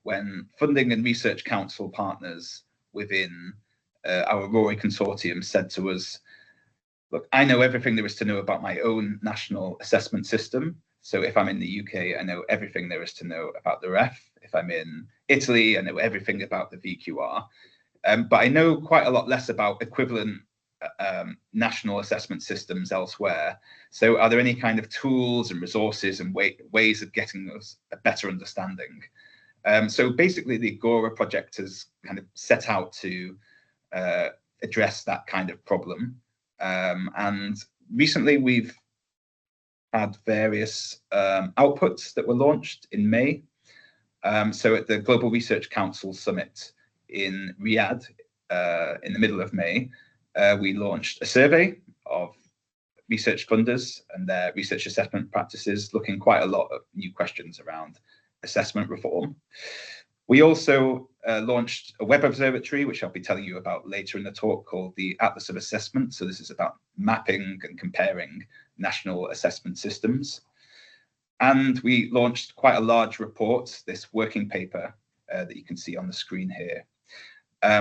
when funding and research council partners within our RORI consortium said to us, look, I know everything there is to know about my own national assessment system. So if I'm in the UK, I know everything there is to know about the REF. If I'm in Italy, I know everything about the VQR. But I know quite a lot less about equivalent national assessment systems elsewhere. So are there any kind of tools and resources and ways of getting us a better understanding? So basically the Agora project has kind of set out to address that kind of problem. And recently we've had various outputs that were launched in May. So at the Global Research Council Summit in Riyadh in the middle of May, we launched a survey of research funders and their research assessment practices, looking quite a lot at new questions around assessment reform. We also launched a web observatory, which I'll be telling you about later in the talk, called the Atlas of Assessment. So this is about mapping and comparing national assessment systems. And we launched quite a large report, this working paper that you can see on the screen here.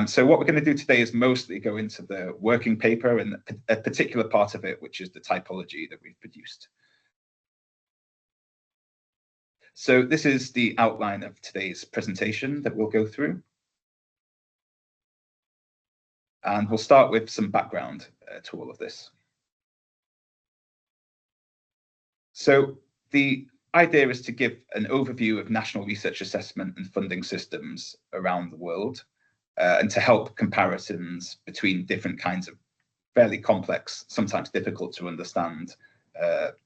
So what we're going to do today is mostly go into the working paper and a particular part of it, which is the typology that we've produced. So this is the outline of today's presentation that we'll go through. And we'll start with some background to all of this. So the idea is to give an overview of national research assessment and funding systems around the world, and to help comparisons between different kinds of fairly complex, sometimes difficult to understand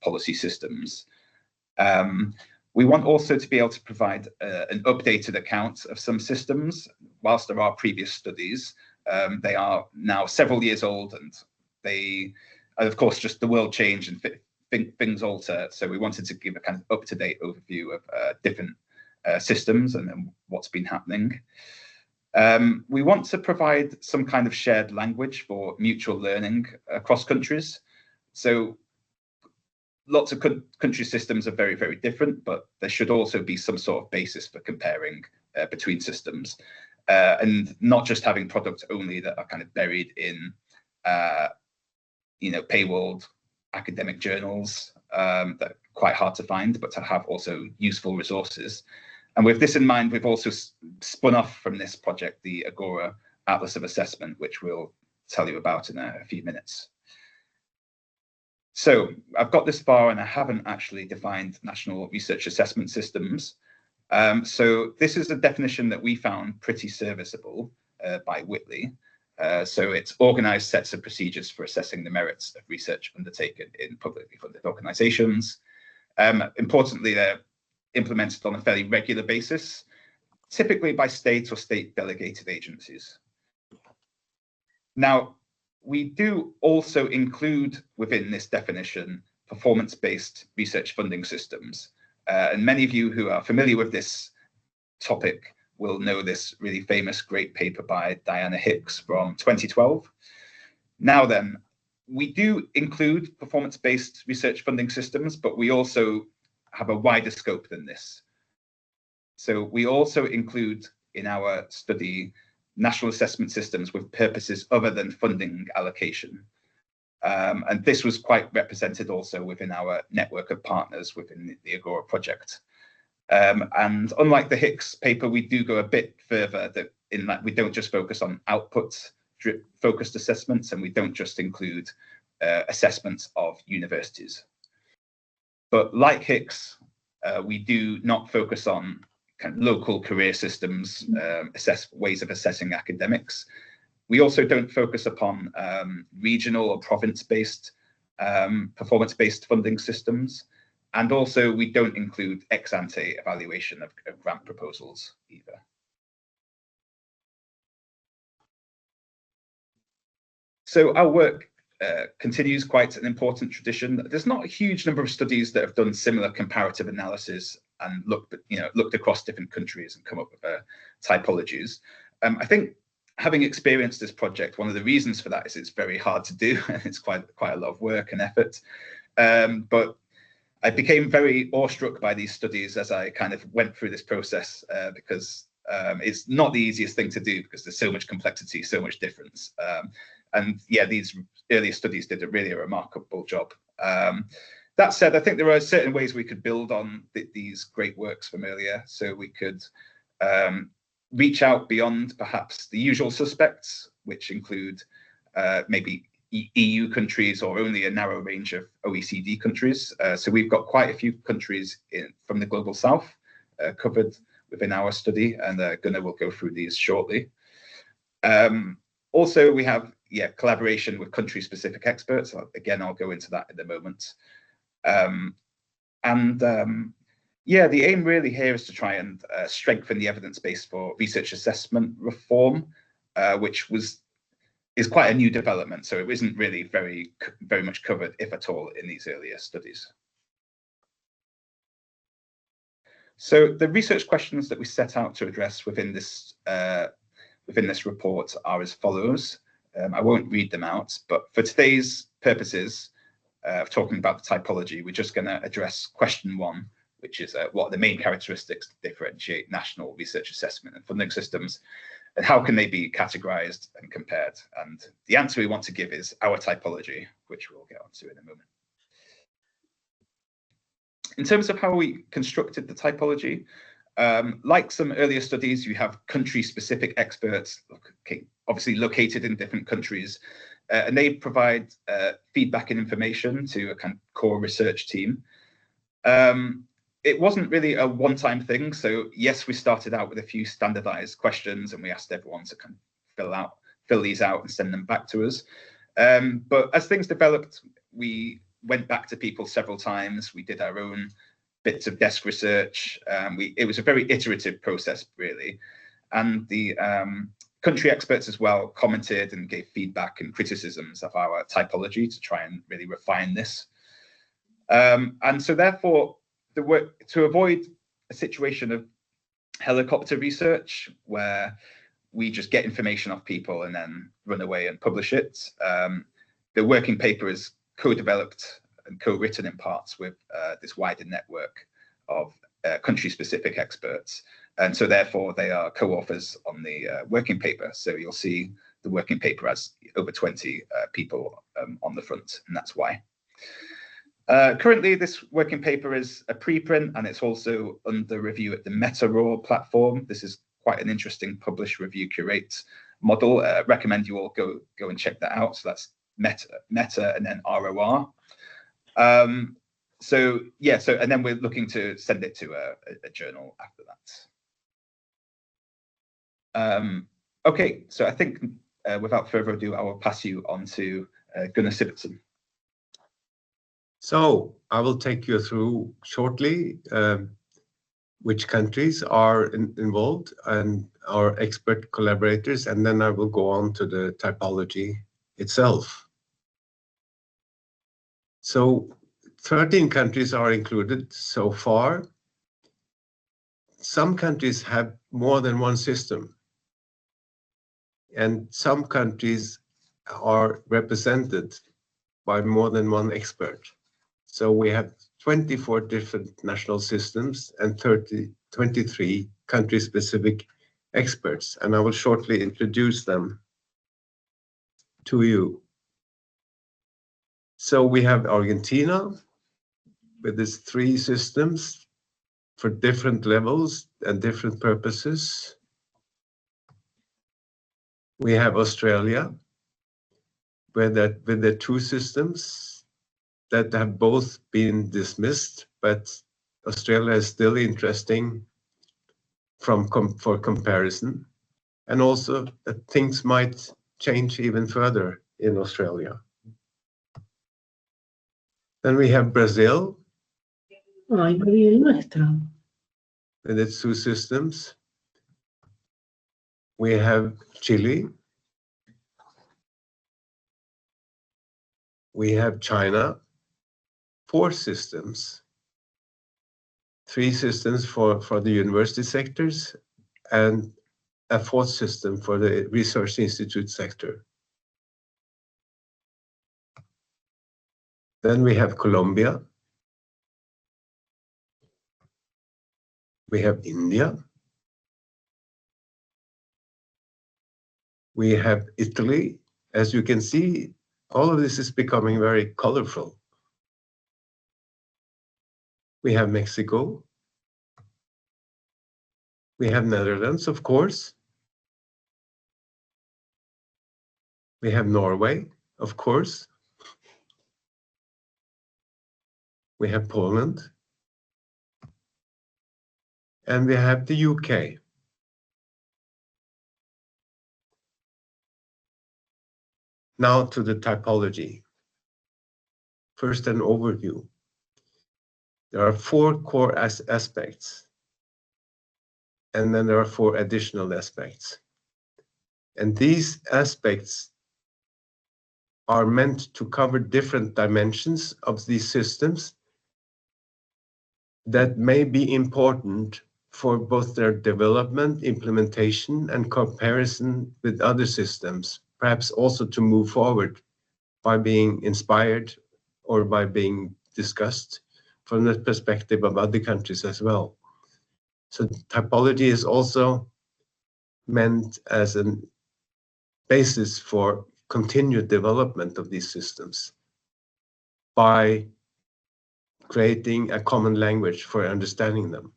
policy systems. We want also to be able to provide an updated account of some systems. Whilst there are previous studies, they are now several years old, and they, of course, just the world change and things alter. So we wanted to give a kind of up-to-date overview of different systems and what's been happening. We want to provide some kind of shared language for mutual learning across countries. So lots of country systems are very, very different, but there should also be some sort of basis for comparing between systems, and not just having products only that are kind of buried in, paywalled academic journals that are quite hard to find, but to have also useful resources. And with this in mind, we've also spun off from this project the Agora Atlas of Assessment, which we'll tell you about in a few minutes. So I've got this far and I haven't actually defined national research assessment systems. So this is a definition that we found pretty serviceable by Whitley. So it's organized sets of procedures for assessing the merits of research undertaken in publicly funded organizations. Importantly, they're implemented on a fairly regular basis, typically by state or state delegated agencies. Now, we do also include within this definition performance-based research funding systems. And many of you who are familiar with this topic will know this really famous great paper by Diana Hicks from 2012. Now then, we do include performance-based research funding systems, but we also have a wider scope than this. So we also include in our study national assessment systems with purposes other than funding allocation. And this was quite represented also within our network of partners within the Agora project. And unlike the Hicks paper, we do go a bit further in that we don't just focus on output-focused assessments, and we don't just include assessments of universities. But like Hicks, we do not focus on kind of local career systems, ways of assessing academics. We also don't focus upon regional or province-based performance-based funding systems. And also we don't include ex-ante evaluation of grant proposals either. So our work continues quite an important tradition. There's not a huge number of studies that have done similar comparative analysis and looked across different countries and come up with typologies. I think having experienced this project, one of the reasons for that is it's very hard to do and it's quite a lot of work and effort. But I became very awestruck by these studies as I kind of went through this process because it's not the easiest thing to do because there's so much complexity, so much difference. And yeah, these earlier studies did a really remarkable job. That said, I think there are certain ways we could build on these great works from earlier. So we could reach out beyond perhaps the usual suspects, which include maybe EU countries or only a narrow range of OECD countries. So we've got quite a few countries from the Global South covered within our study, and Gunnar will go through these shortly. Also, we have collaboration with country-specific experts. Again, I'll go into that in a moment. The aim really here is to try and strengthen the evidence base for research assessment reform, which is quite a new development. So it isn't really very much covered, if at all, in these earlier studies. So the research questions that we set out to address within this report are as follows. I won't read them out, but for today's purposes of talking about the typology, we're just going to address question 1, which is what are the main characteristics that differentiate national research assessment and funding systems, and how can they be categorized and compared? And the answer we want to give is our typology, which we'll get onto in a moment. In terms of how we constructed the typology, like some earlier studies, you have country-specific experts, obviously located in different countries, and they provide feedback and information to a kind of core research team. It wasn't really a one-time thing. So yes, we started out with a few standardized questions, and we asked everyone to kind of fill these out and send them back to us. But as things developed, we went back to people several times. We did our own bits of desk research. It was a very iterative process, really. And the country experts as well commented and gave feedback and criticisms of our typology to try and really refine this. And so therefore, the work to avoid a situation of helicopter research where we just get information off people and then run away and publish it. The working paper is co-developed and co-written in parts with this wider network of country-specific experts. And so therefore they are co-authors on the working paper. So you'll see the working paper has over 20 people on the front, and that's why. Currently, this working paper is a preprint, and it's also under review at the Meta-RAW platform. This is quite an interesting publish, review, curate model. Recommend you all go and check that out. So that's Meta and then ROR. And then we're looking to send it to a journal after that. Okay, so I think without further ado, I will pass you on to Gunnar Sivertsen. So I will take you through shortly which countries are involved and our expert collaborators, and then I will go on to the typology itself. So 13 countries are included so far. Some countries have more than one system, and some countries are represented by more than one expert. So we have 24 different national systems and 23 country-specific experts, and I will shortly introduce them to you. So we have Argentina with its 3 systems for different levels and different purposes. We have Australia with the 2 systems that have both been dismissed, but Australia is still interesting for comparison, and also that things might change even further in Australia. Then we have Brazil with its 2 systems. We have Chile. We have China, 4 systems, 3 systems for the university sectors and a 4th system for the research institute sector. Then we have Colombia We have India. We have Italy. As you can see, all of this is becoming very colorful. We have Mexico. We have Netherlands, of course. We have Norway, of course. We have Poland. And we have the UK. Now to the typology. First, an overview. There are 4 core aspects, and then there are 4 additional aspects. And these aspects are meant to cover different dimensions of these systems that may be important for both their development, implementation, and comparison with other systems, perhaps also to move forward by being inspired or by being discussed from the perspective of other countries as well. So typology is also meant as a basis for continued development of these systems by creating a common language for understanding them.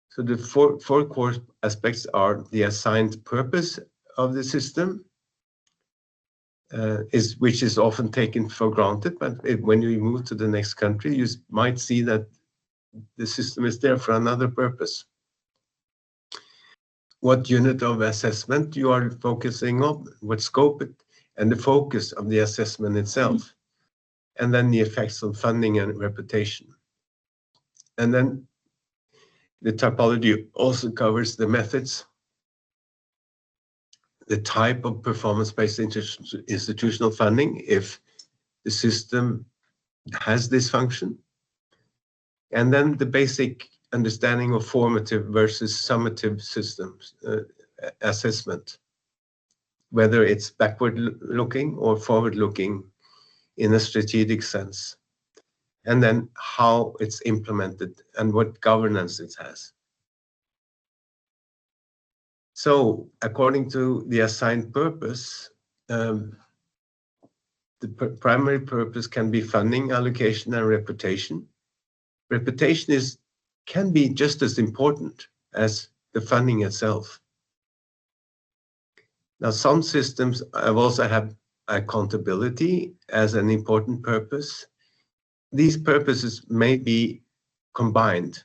So the four core aspects are the assigned purpose of the system, which is often taken for granted, but when you move to the next country, you might see that the system is there for another purpose. What unit of assessment you are focusing on, what scope, and the focus of the assessment itself, and then the effects on funding and reputation. And then the typology also covers the methods, the type of performance-based institutional funding, if the system has this function, and then the basic understanding of formative versus summative systems assessment, whether it's backward-looking or forward-looking in a strategic sense, and then how it's implemented and what governance it has. So, according to the assigned purpose, the primary purpose can be funding, allocation, and reputation. Reputation can be just as important as the funding itself. Now, some systems also have accountability as an important purpose. These purposes may be combined.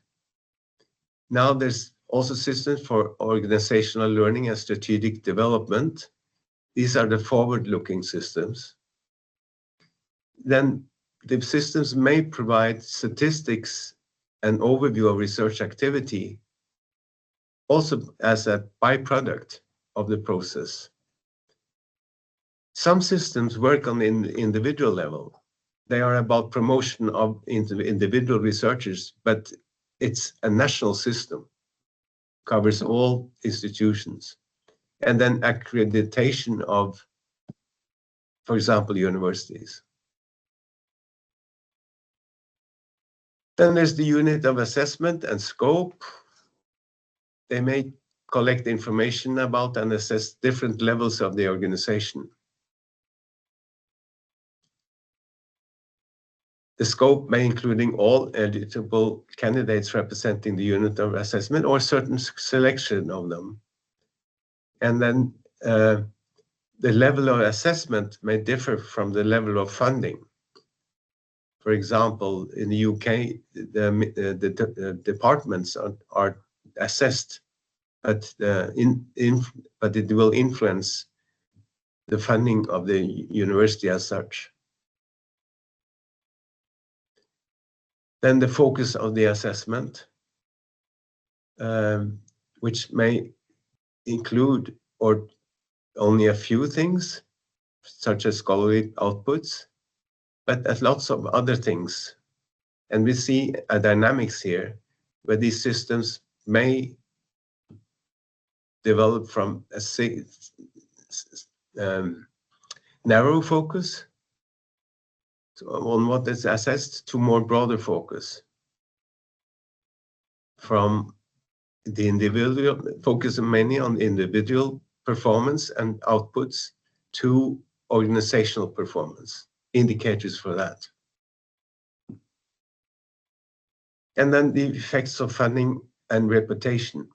Now there's also systems for organizational learning and strategic development. These are the forward-looking systems. Then the systems may provide statistics and overview of research activity, also as a byproduct of the process. Some systems work on the individual level. They are about promotion of individual researchers, but it's a national system, covers all institutions. And then accreditation of, for example, universities. Then there's the unit of assessment and scope. They may collect information about and assess different levels of the organization. The scope may include all eligible candidates representing the unit of assessment or certain selection of them. And then the level of assessment may differ from the level of funding. For example, in the UK, the departments are assessed, but it will influence the funding of the university as such. Then the focus of the assessment, which may include or only a few things, such as scholarly outputs, but as lots of other things. And we see a dynamics here where these systems may develop from a narrow focus on what is assessed to more broader focus. from the individual, focusing mainly on individual performance and outputs, to organizational performance, indicators for that. And then the effects of funding and reputation.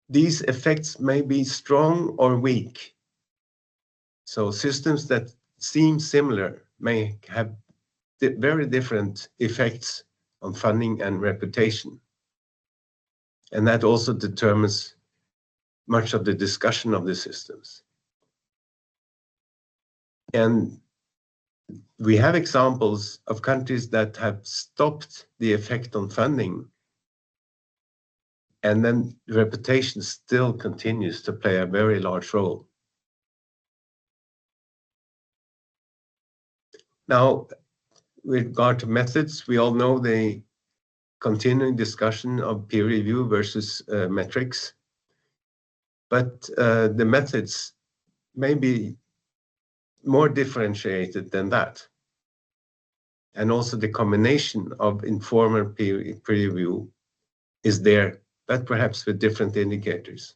These effects may be strong or weak. So systems that seem similar may have very different effects on funding and reputation. And that also determines much of the discussion of the systems. And we have examples of countries that have stopped the effect on funding, and then reputation still continues to play a very large role. Now, with regard to methods, we all know the continuing discussion of peer review versus metrics, but the methods may be more differentiated than that. And also the combination of informal peer review is there, but perhaps with different indicators.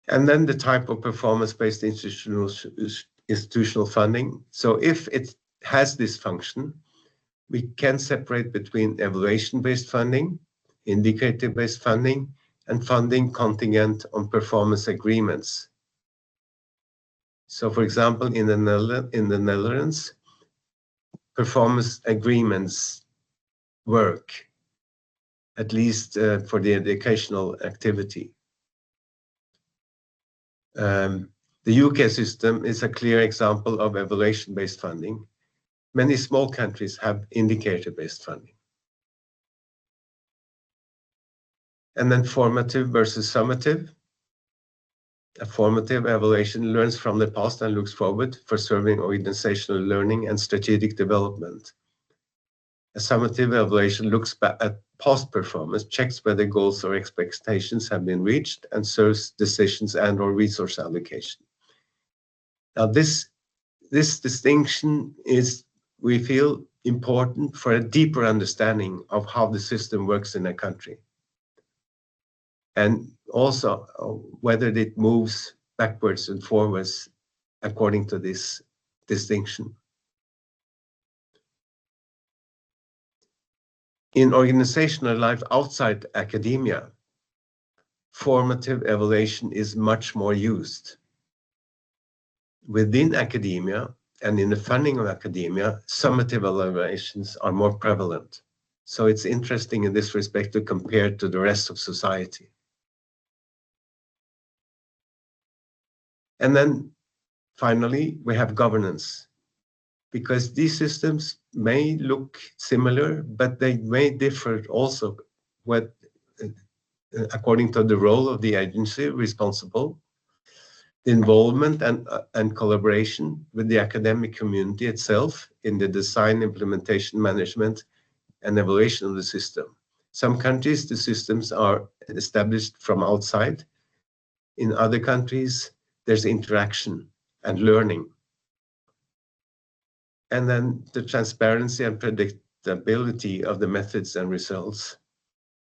And then the type of performance-based institutional funding. So if it has this function, we can separate between evaluation-based funding, indicator-based funding, and funding contingent on performance agreements. So for example, in the Netherlands, performance agreements work, at least for the educational activity. The UK system is a clear example of evaluation-based funding. Many small countries have indicator-based funding. And then formative versus summative. A formative evaluation learns from the past and looks forward for serving organizational learning and strategic development. A summative evaluation looks back at past performance, checks whether goals or expectations have been reached, and serves decisions and/or resource allocation. Now, this distinction is, we feel, important for a deeper understanding of how the system works in a country, and also whether it moves backwards and forwards according to this distinction. In organizational life outside academia, formative evaluation is much more used. Within academia and in the funding of academia, summative evaluations are more prevalent. So it's interesting in this respect to compare to the rest of society. And then finally, we have governance, because these systems may look similar, but they may differ also according to the role of the agency responsible, the involvement and collaboration with the academic community itself in the design, implementation, management, and evaluation of the system. Some countries, the systems are established from outside. In other countries, there's interaction and learning. And then the transparency and predictability of the methods and results,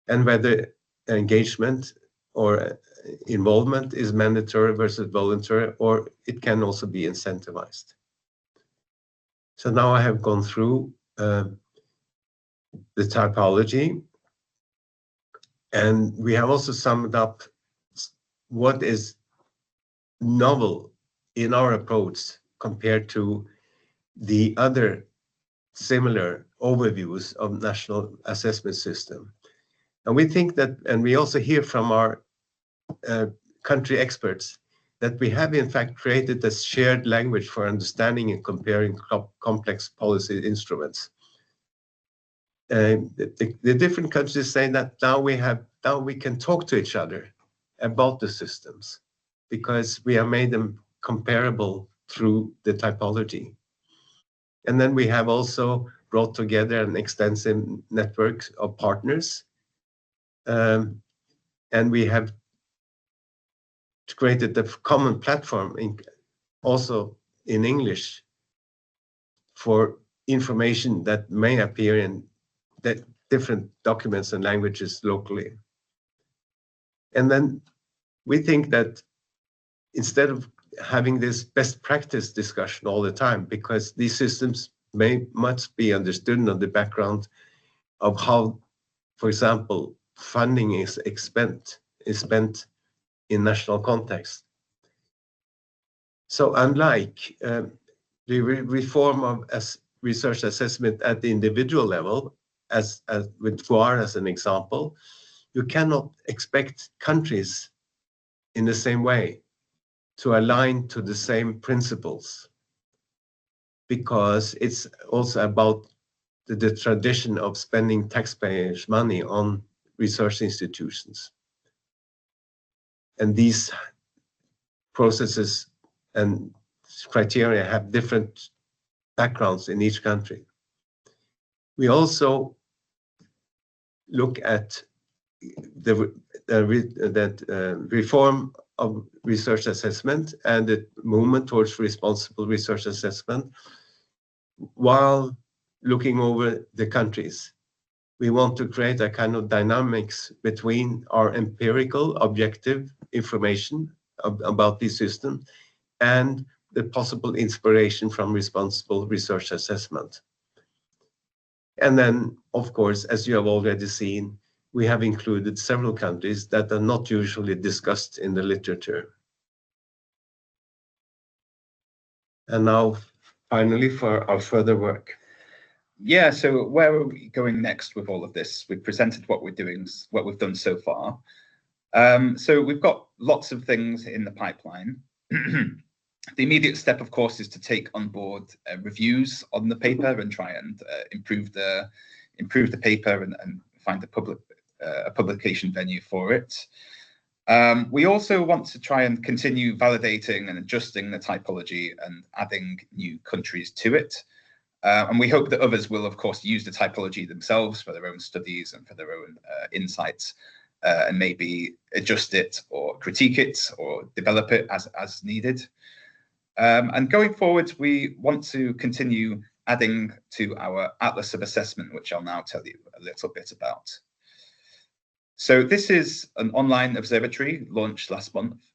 and whether engagement or involvement is mandatory versus voluntary, or it can also be incentivized. So now I have gone through the typology, and we have also summed up what is novel in our approach compared to the other similar overviews of national assessment system. And we think that, and we also hear from our country experts, that we have in fact created a shared language for understanding and comparing complex policy instruments. The different countries say that now we can talk to each other about the systems, because we have made them comparable through the typology. And then we have also brought together an extensive network of partners. And we have created a common platform also in English for information that may appear in that different documents and languages locally. And then we think that instead of having this best practice discussion all the time, because these systems must be understood on the background of how, for example, funding is spent in national context. So unlike the reform of research assessment at the individual level, as with FOIR as an example, you cannot expect countries in the same way to align to the same principles, because it's also about the tradition of spending taxpayers' money on research institutions. And these processes and criteria have different backgrounds in each country. We also look at the reform of research assessment and the movement towards responsible research assessment while looking over the countries. We want to create a kind of dynamics between our empirical objective information about these systems and the possible inspiration from responsible research assessment. And then, of course, as you have already seen, we have included several countries that are not usually discussed in the literature. And now, finally, for our further work. Yeah, so where are we going next with all of this? We've presented what we're doing, what we've done so far. So we've got lots of things in the pipeline. The immediate step, of course, is to take on board reviews on the paper and try and improve the paper and find a publication venue for it. We also want to try and continue validating and adjusting the typology and adding new countries to it. And we hope that others will, of course, use the typology themselves for their own studies and for their own insights, and maybe adjust it or critique it or develop it as needed. And going forward, we want to continue adding to our Atlas of Assessment, which I'll now tell you a little bit about. So this is an online observatory launched last month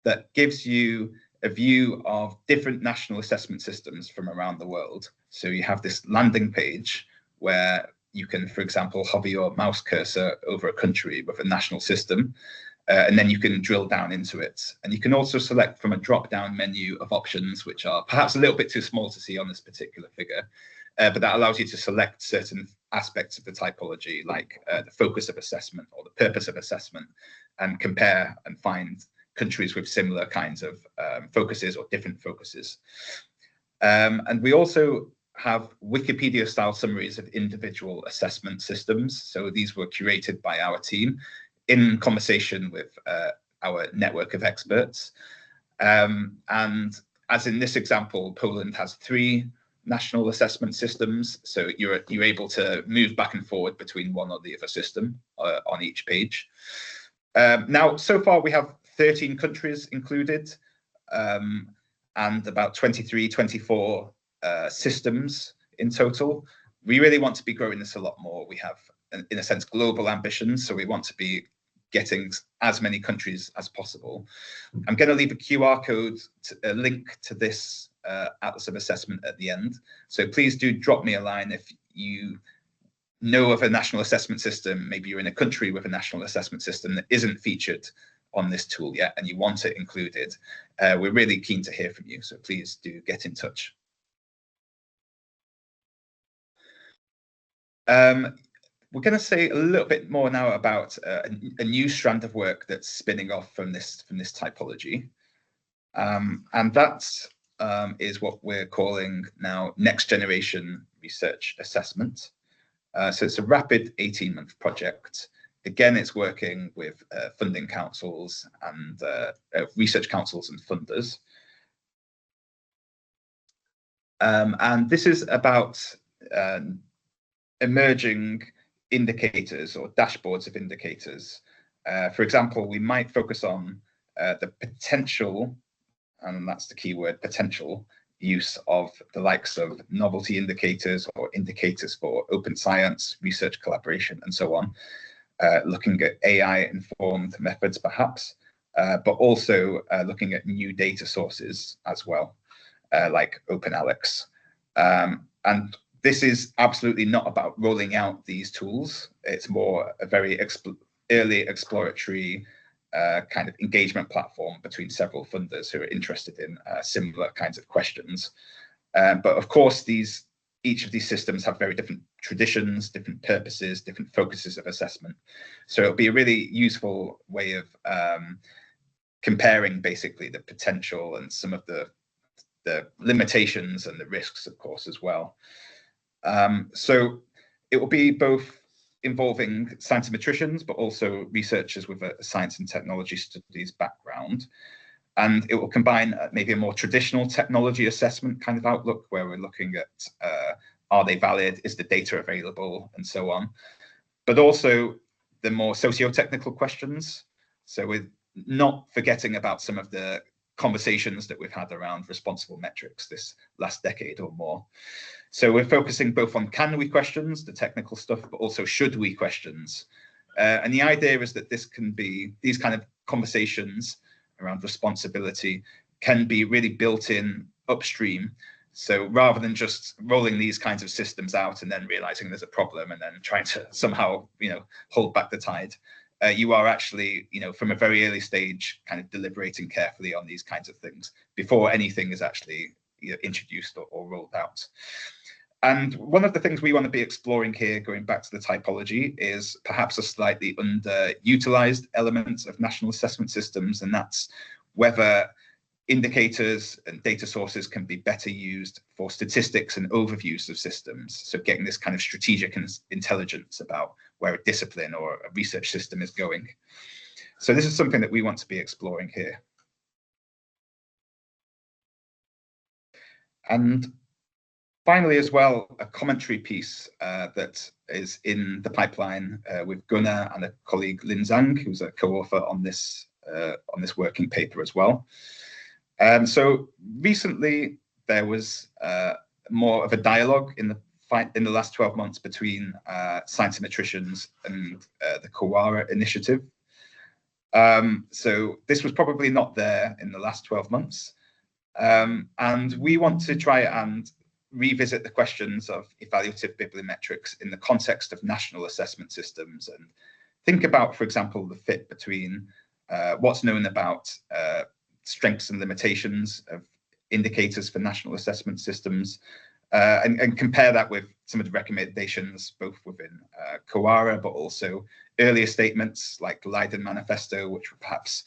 that gives you a view of different national assessment systems from around the world. So you have this landing page where you can, for example, hover your mouse cursor over a country with a national system, and then you can drill down into it. And you can also select from a drop-down menu of options, which are perhaps a little bit too small to see on this particular figure, but that allows you to select certain aspects of the typology, like the focus of assessment or the purpose of assessment, and compare and find countries with similar kinds of focuses or different focuses. And we also have Wikipedia-style summaries of individual assessment systems. So these were curated by our team in conversation with our network of experts. And as in this example, Poland has 3 national assessment systems. So you're able to move back and forward between one or the other system on each page. Now, so far we have 13 countries included, and about 23, 24 systems in total. We really want to be growing this a lot more. We have, in a sense, global ambitions, so we want to be getting as many countries as possible. I'm going to leave a QR code, a link to this Atlas of Assessment at the end. So please do drop me a line if you know of a national assessment system. Maybe you're in a country with a national assessment system that isn't featured on this tool yet and you want it included. We're really keen to hear from you, so please do get in touch. We're going to say a little bit more now about a new strand of work that's spinning off from this typology, and that is what we're calling now next generation research assessment. So it's a rapid 18-month project. Again, it's working with funding councils and research councils and funders. And this is about emerging indicators or dashboards of indicators. For example, we might focus on the potential, and that's the key word, potential, use of the likes of novelty indicators or indicators for open science, research collaboration, and so on, looking at AI-informed methods perhaps, but also looking at new data sources as well, like OpenAlex. And this is absolutely not about rolling out these tools. It's more a very early exploratory kind of engagement platform between several funders who are interested in similar kinds of questions. But of course, each of these systems have very different traditions, different purposes, different focuses of assessment. So it'll be a really useful way of comparing basically the potential and some of the limitations and the risks, of course, as well. So it will be both involving scientometricians, but also researchers with a science and technology studies background. And it will combine maybe a more traditional technology assessment kind of outlook, where we're looking at are they valid, is the data available, and so on. But also the more socio-technical questions. So we're not forgetting about some of the conversations that we've had around responsible metrics this last decade or more. So we're focusing both on can we questions, the technical stuff, but also should we questions. And the idea is that these kind of conversations around responsibility can be really built in upstream. So rather than just rolling these kinds of systems out and then realizing there's a problem and then trying to somehow, hold back the tide, you are actually, from a very early stage, kind of deliberating carefully on these kinds of things before anything is actually introduced or rolled out. And one of the things we want to be exploring here, going back to the typology, is perhaps a slightly underutilized element of national assessment systems, and that's whether indicators and data sources can be better used for statistics and overviews of systems. So getting this kind of strategic intelligence about where a discipline or a research system is going. So this is something that we want to be exploring here. And finally, as well, a commentary piece that is in the pipeline with Gunnar and a colleague, Lin Zhang, who's a co-author on this working paper as well. So recently, there was more of a dialogue in the last 12 months between scientometricians and the Kawara initiative. So this was probably not there in the last 12 months. And we want to try and revisit the questions of evaluative bibliometrics in the context of national assessment systems and think about, for example, the fit between what's known about strengths and limitations of indicators for national assessment systems and compare that with some of the recommendations both within Kawara, but also earlier statements like the Leiden Manifesto, which were perhaps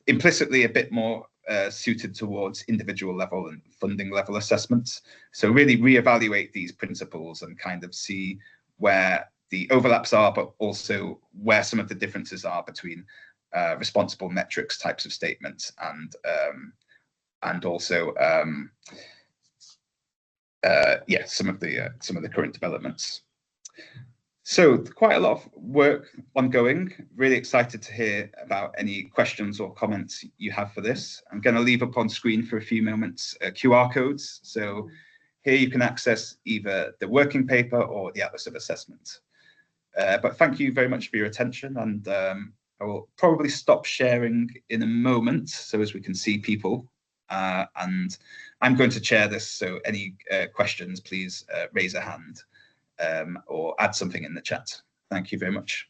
implicitly a bit more suited towards individual level and funding level assessments. So really reevaluate these principles and kind of see where the overlaps are, but also where some of the differences are between responsible metrics types of statements and also some of the current developments. So quite a lot of work ongoing. Really excited to hear about any questions or comments you have for this. I'm going to leave up on screen for a few moments QR codes. So here you can access either the working paper or the Atlas of Assessment. But thank you very much for your attention, and I will probably stop sharing in a moment so as we can see people. And I'm going to chair this, so any questions, please raise a hand or add something in the chat. Thank you very much.